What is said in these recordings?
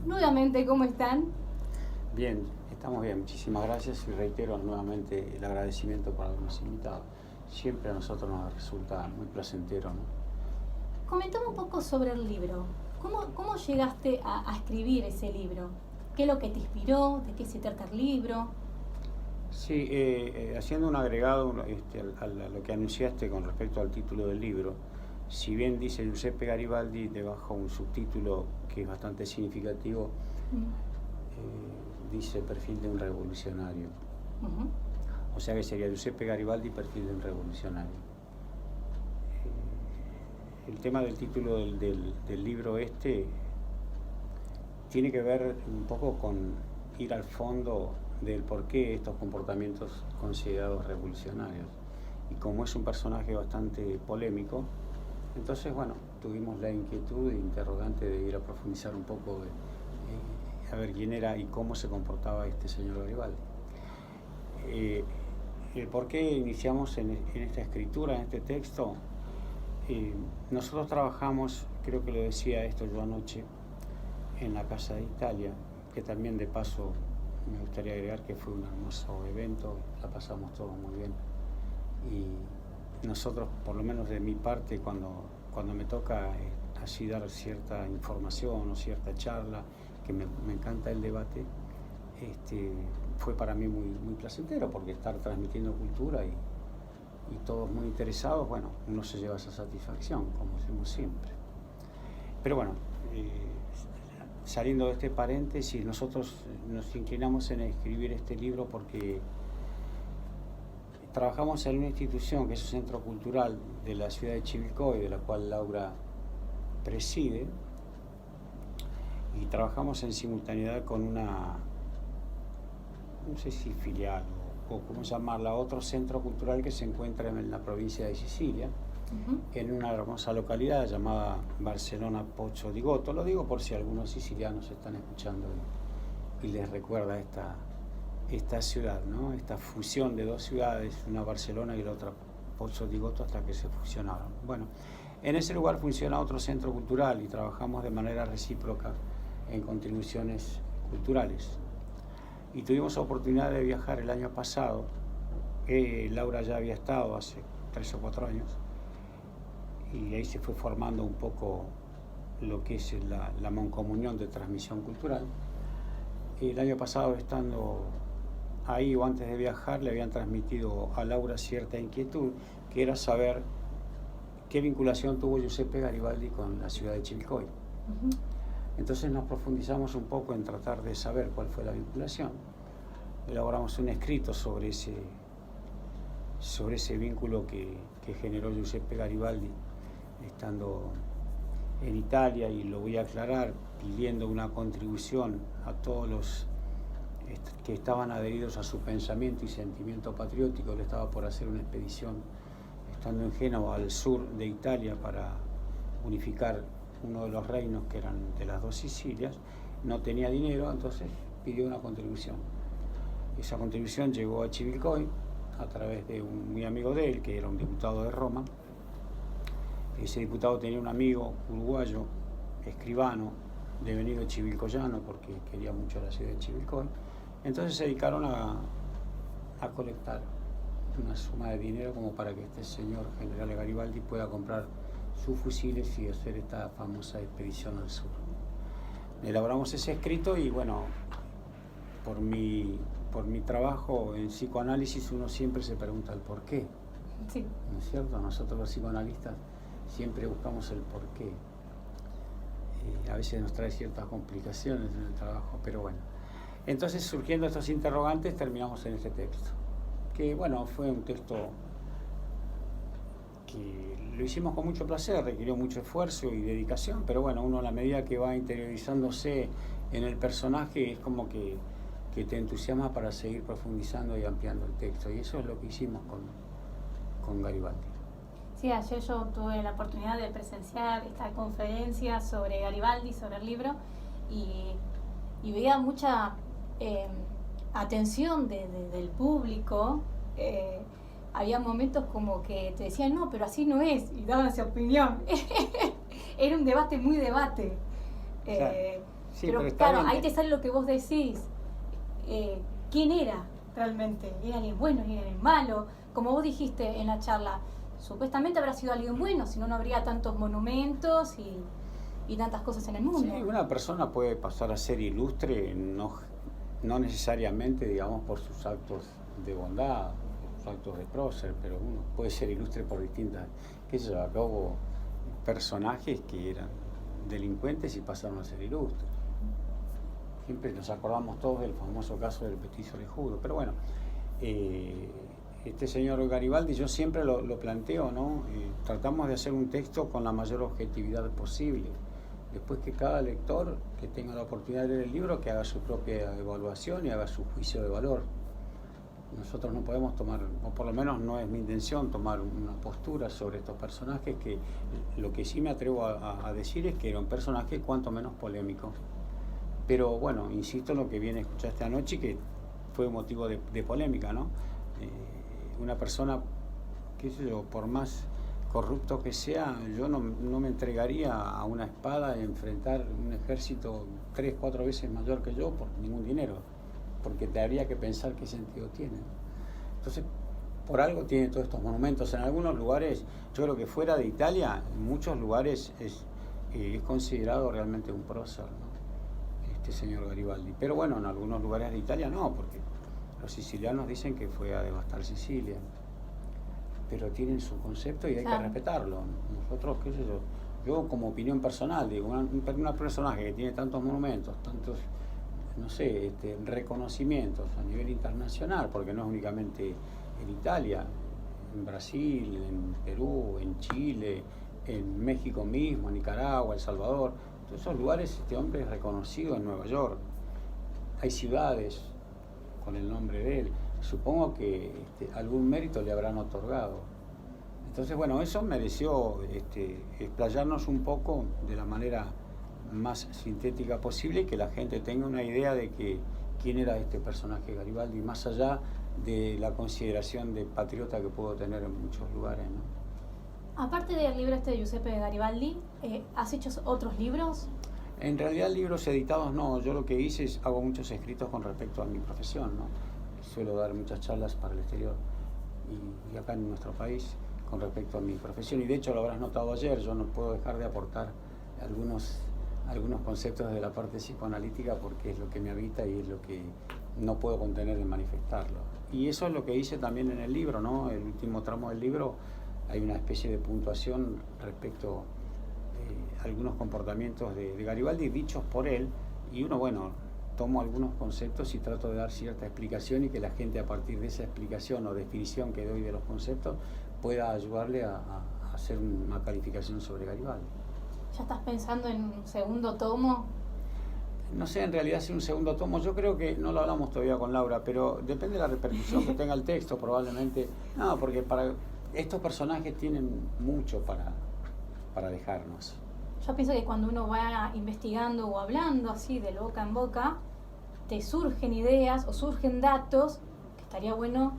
Nuevamente, ¿cómo están? Bien, estamos bien, muchísimas gracias y reitero nuevamente el agradecimiento por habernos invitado. Siempre a nosotros nos resulta muy placentero, ¿no? Comentame un poco sobre el libro. ¿Cómo llegaste a escribir ese libro? ¿Qué es lo que te inspiró? ¿De qué se trata el libro? Sí, haciendo un agregado a lo que anunciaste con respecto al título del libro, si bien dice Giuseppe Garibaldi, debajo un subtítulo que es bastante significativo, dice perfil de un revolucionario. O sea que sería Giuseppe Garibaldi, perfil de un revolucionario. El tema del título del libro tiene que ver un poco con ir al fondo del por qué estos comportamientos considerados revolucionarios. Y como es un personaje bastante polémico, entonces, bueno, tuvimos la inquietud e interrogante de ir a profundizar un poco, a ver quién era y cómo se comportaba este señor Garibaldi. El por qué iniciamos en esta escritura, en este texto. Nosotros trabajamos, creo que lo decía esto yo anoche, en la Casa de Italia, que también de paso me gustaría agregar que fue un hermoso evento, la pasamos todos muy bien. Y nosotros, por lo menos de mi parte, cuando me toca así dar cierta información o cierta charla, que me encanta el debate, fue para mí muy placentero, porque estar transmitiendo cultura y todos muy interesados, bueno, uno se lleva esa satisfacción, como hacemos siempre. Pero bueno, saliendo de este paréntesis, nosotros nos inclinamos en escribir este libro porque trabajamos en una institución que es un centro cultural de la ciudad de Chivilcoy, de la cual Laura preside, y trabajamos en simultaneidad con una, no sé si filial o cómo llamarla, otro centro cultural que se encuentra en la provincia de Sicilia, en una hermosa localidad llamada Barcelona Pozzo di Gotto. Lo digo por si algunos sicilianos están escuchando y les recuerda esta ciudad, ¿no? Esta fusión de dos ciudades, una Barcelona y la otra Pozzo di Gotto, hasta que se fusionaron. Bueno, en ese lugar funciona otro centro cultural y trabajamos de manera recíproca en contribuciones culturales. Y tuvimos la oportunidad de viajar el año pasado. Laura ya había estado hace 3 o 4 años, y ahí se fue formando un poco lo que es la mancomunión de transmisión cultural. El año pasado, estando ahí o antes de viajar, le habían transmitido a Laura cierta inquietud, que era saber qué vinculación tuvo Giuseppe Garibaldi con la ciudad de Chivilcoy. Entonces nos profundizamos un poco en tratar de saber cuál fue la vinculación. Elaboramos un escrito sobre ese vínculo que generó Giuseppe Garibaldi estando en Italia, y lo voy a aclarar pidiendo una contribución a todos los que estaban adheridos a su pensamiento y sentimiento patriótico. Él estaba por hacer una expedición, estando en Génova, al sur de Italia, para unificar uno de los reinos que eran de las 2 Sicilias. No tenía dinero, entonces pidió una contribución. Esa contribución llegó a Chivilcoy a través de un muy amigo de él, que era un diputado de Roma. Ese diputado tenía un amigo uruguayo, escribano, devenido chivilcoyano, porque quería mucho la ciudad de Chivilcoy. Entonces se dedicaron a colectar una suma de dinero como para que este señor general Garibaldi pueda comprar sus fusiles y hacer esta famosa expedición al sur. Elaboramos ese escrito y, bueno, por mi trabajo en psicoanálisis, uno siempre se pregunta el por qué. Sí. ¿No es cierto? Nosotros los psicoanalistas siempre buscamos el por qué. A veces nos trae ciertas complicaciones en el trabajo, pero bueno. Entonces, surgiendo estos interrogantes, terminamos en este texto, que, bueno, fue un texto que lo hicimos con mucho placer, requirió mucho esfuerzo y dedicación, pero bueno, uno, a la medida que va interiorizándose en el personaje, es como que te entusiasma para seguir profundizando y ampliando el texto, y eso es lo que hicimos con Garibaldi. Sí, ayer yo tuve la oportunidad de presenciar esta conferencia sobre Garibaldi, sobre el libro, y veía mucha atención del público. Había momentos como que te decían, no, pero así no es, y daban su opinión. Era un debate muy debate. Claro. Sí, pero está claro, bien. ahí te sale lo que vos decís. ¿Quién era realmente? ¿Era alguien bueno? ¿Era alguien malo? Como vos dijiste en la charla, supuestamente habrá sido alguien bueno, si no, no habría tantos monumentos y tantas cosas en el mundo. Sí, una persona puede pasar a ser ilustre, no necesariamente, digamos, por sus actos de bondad, sus actos de prócer, pero uno puede ser ilustre por distintas, qué sé yo, acá hubo personajes que eran delincuentes y pasaron a ser ilustres. Siempre nos acordamos todos del famoso caso del petiso Lejudo, pero bueno, este señor Garibaldi, yo siempre lo planteo, ¿no? Tratamos de hacer un texto con la mayor objetividad posible. Después que cada lector que tenga la oportunidad de leer el libro, que haga su propia evaluación y haga su juicio de valor. Nosotros no podemos tomar, o por lo menos no es mi intención, tomar una postura sobre estos personajes, que lo que sí me atrevo a decir es que era un personaje cuanto menos polémico. Pero bueno, insisto en lo que bien escuchaste anoche, que fue motivo de polémica, ¿no? Una persona, qué sé yo, por más corrupto que sea, yo no me entregaría a una espada a enfrentar un ejército 3, 4 veces mayor que yo por ningún dinero, porque te habría que pensar qué sentido tiene. Entonces, por algo tiene todos estos monumentos. En algunos lugares, yo creo que fuera de Italia, en muchos lugares es considerado realmente un prócer, ¿no? Este señor Garibaldi. Pero bueno, en algunos lugares de Italia no, porque los sicilianos dicen que fue a devastar Sicilia. Pero tienen su concepto y hay que respetarlo. Nosotros, qué sé yo como opinión personal, digo, una personaje que tiene tantos monumentos, tantos, no sé, reconocimientos a nivel internacional, porque no es únicamente en Italia, en Brasil, en Perú, en Chile, en México mismo, en Nicaragua, El Salvador, todos esos lugares este hombre es reconocido, en Nueva York. Hay ciudades con el nombre de él. Supongo que algún mérito le habrán otorgado. Entonces, bueno, eso mereció explayarnos un poco de la manera más sintética posible y que la gente tenga una idea de quién era este personaje Garibaldi, más allá de la consideración de patriota que pudo tener en muchos lugares, ¿no? Aparte del libro de Giuseppe Garibaldi, ¿has hecho otros libros? En realidad libros editados no, yo lo que hice es hago muchos escritos con respecto a mi profesión, ¿no? Suelo dar muchas charlas para el exterior y acá en nuestro país con respecto a mi profesión, y de hecho lo habrás notado ayer, yo no puedo dejar de aportar algunos conceptos de la parte psicoanalítica porque es lo que me habita y es lo que no puedo contener de manifestarlo. Y eso es lo que hice también en el libro, ¿no? El último tramo del libro hay una especie de puntuación respecto a algunos comportamientos de Garibaldi dichos por él, y uno, bueno, tomo algunos conceptos y trato de dar cierta explicación y que la gente a partir de esa explicación o definición que doy de los conceptos pueda ayudarle a hacer una calificación sobre Garibaldi. ¿Ya estás pensando en un segundo tomo? No sé, en realidad si un segundo tomo, yo creo que no lo hablamos todavía con Laura, pero depende de la repercusión que tenga el texto probablemente. No, porque para estos personajes tienen mucho para dejarnos. Yo pienso que cuando uno va investigando o hablando así de boca en boca, te surgen ideas o surgen datos que estaría bueno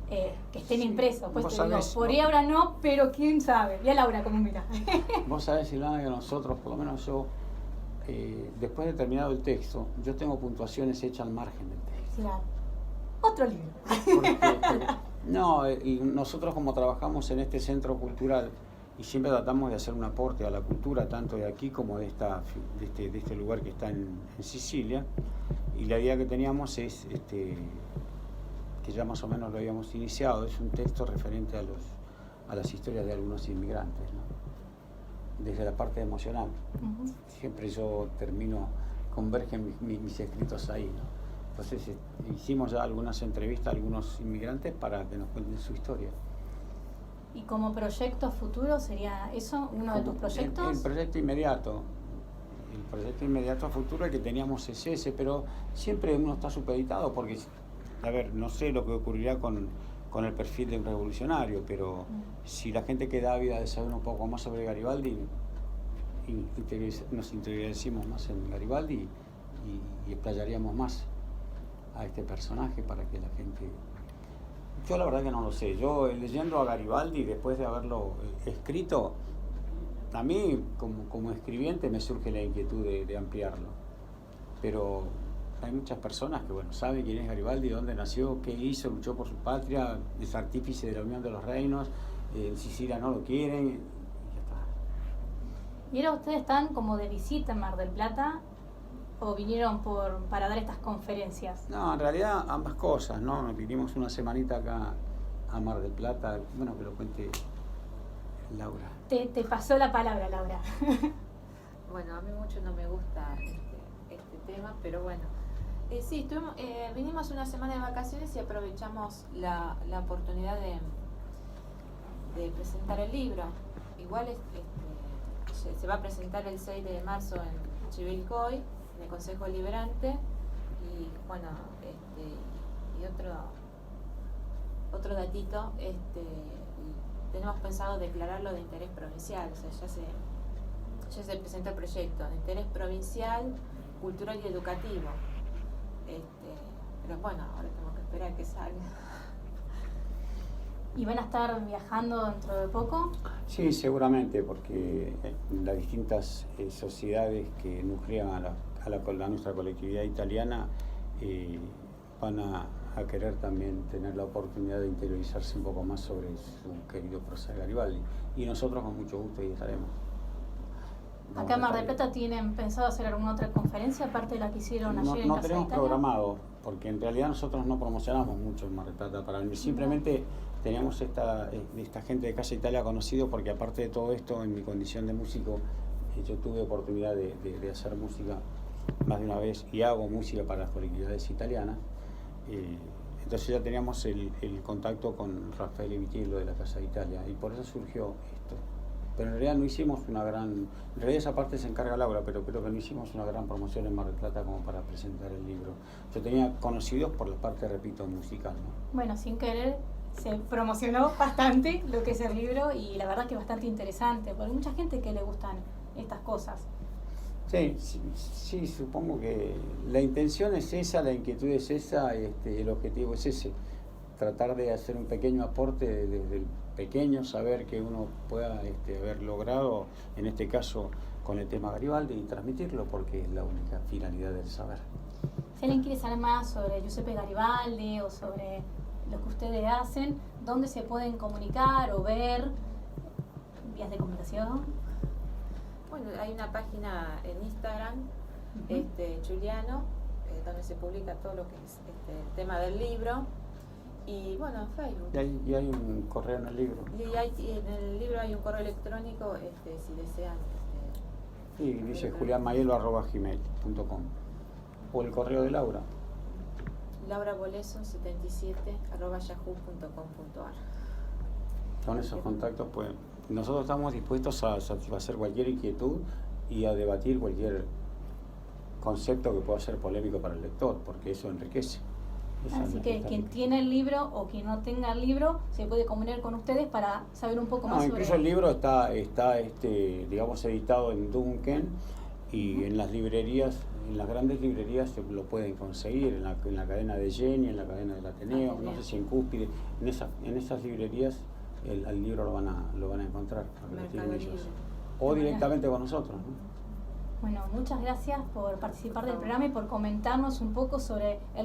que estén impresos. Pues te digo, por ahí ahora no, pero quién sabe. Y a Laura, ¿cómo mira? Vos sabés, Silvana, que nosotros, por lo menos yo, después de terminado el texto, yo tengo puntuaciones hechas al margen del texto. Claro. Otro libro. Nosotros como trabajamos en este centro cultural y siempre tratamos de hacer un aporte a la cultura, tanto de aquí como de este lugar que está en Sicilia, y la idea que teníamos es, que ya más o menos lo habíamos iniciado, es un texto referente a las historias de algunos inmigrantes, ¿no? Desde la parte emocional. Uh-huh. Siempre yo convergen mis escritos ahí, ¿no? Entonces hicimos ya algunas entrevistas a algunos inmigrantes para que nos cuenten su historia. ¿Y como proyecto futuro sería eso, uno de tus proyectos? El proyecto inmediato. El proyecto inmediato a futuro, el que teníamos es ese, pero siempre uno está supeditado porque, a ver, no sé lo que ocurrirá con el perfil de un revolucionario, pero si la gente queda ávida de saber un poco más sobre Garibaldi, nos interiorizamos más en Garibaldi y explayaríamos más a este personaje para que la gente... Yo la verdad que no lo sé. Yo leyendo a Garibaldi, después de haberlo escrito, a mí como escribiente me surge la inquietud de ampliarlo. pero hay muchas personas que, bueno, saben quién es Garibaldi, dónde nació, qué hizo, luchó por su patria, es artífice de la Unión de los Reinos, en Sicilia no lo quieren, y ya está. ¿Y ahora ustedes están como de visita en Mar del Plata o vinieron para dar estas conferencias? No, en realidad ambas cosas, ¿no? Nos vinimos una semanita acá a Mar del Plata, bueno, que lo cuente Laura. Te pasó la palabra, Laura. Bueno, a mí mucho no me gusta este tema, pero bueno. Sí, vinimos una semana de vacaciones y aprovechamos la oportunidad de presentar el libro. Igual se va a presentar el 6 de marzo en Chivilcoy, en el Consejo Liberante, y bueno, y otro datito, tenemos pensado declararlo de interés provincial, o sea, ya se presentó el proyecto de interés provincial, cultural y educativo. Pero bueno, ahora tenemos que esperar que salga. ¿Y van a estar viajando dentro de poco? Sí, seguramente, porque las distintas sociedades que nuclean a nuestra colectividad italiana van a querer también tener la oportunidad de interiorizarse un poco más sobre su querido prócer Garibaldi. Y nosotros con mucho gusto ahí estaremos. Acá en Mar del Plata tienen pensado hacer alguna otra conferencia aparte de la que hicieron ayer en No Casa tenemos Italia. programado, porque en realidad nosotros no promocionamos mucho en Mar del Plata para venir. Simplemente teníamos esta gente de Casa Italia conocido, porque aparte de todo esto, en mi condición de músico, yo tuve oportunidad de hacer música más de una vez y hago música para las colectividades italianas. Entonces ya teníamos el contacto con Rafael Vitiello de la Casa Italia y por eso surgió esto. Pero en realidad no hicimos una gran... En realidad esa parte se encarga Laura, pero creo que no hicimos una gran promoción en Mar del Plata como para presentar el libro. Yo tenía conocidos por la parte, repito, musical, ¿no? Bueno, sin querer se promocionó bastante lo que es el libro y la verdad que es bastante interesante, porque hay mucha gente que le gustan estas cosas. Sí, supongo que la intención es esa, la inquietud es esa, el objetivo es ese. Tratar de hacer un pequeño aporte desde el pequeño, saber que uno pueda haber logrado, en este caso con el tema Garibaldi, y transmitirlo, porque es la única finalidad del saber. Si alguien quiere saber más sobre Giuseppe Garibaldi o sobre lo que ustedes hacen, ¿dónde se pueden comunicar o ver? ¿Vías de comunicación? Bueno, hay una página en Instagram, Giuliano, donde se publica todo lo que es el tema del libro. Y bueno, en Facebook. Y hay un correo en el libro. Y en el libro hay un correo electrónico, si desean. Sí, dice julianmayelo@gmail.com. O el correo de Laura. lauraboleso77@yahoo.com.ar. Con esos contactos, pues, nosotros estamos dispuestos a satisfacer cualquier inquietud y a debatir cualquier concepto que pueda ser polémico para el lector, porque eso enriquece. Así que quien tiene el libro o quien no tenga el libro se puede comunicar con ustedes para saber un poco más sobre... Incluso el libro está digamos, editado en Duncan y en las librerías, en las grandes librerías se lo pueden conseguir, en la cadena de Jenny, en la cadena del Ateneo, no sé si en Cúspide, en esas librerías el libro lo van a encontrar, lo tienen ellos. O directamente con nosotros, ¿no? Bueno, muchas gracias por participar del programa y por comentarnos un poco sobre el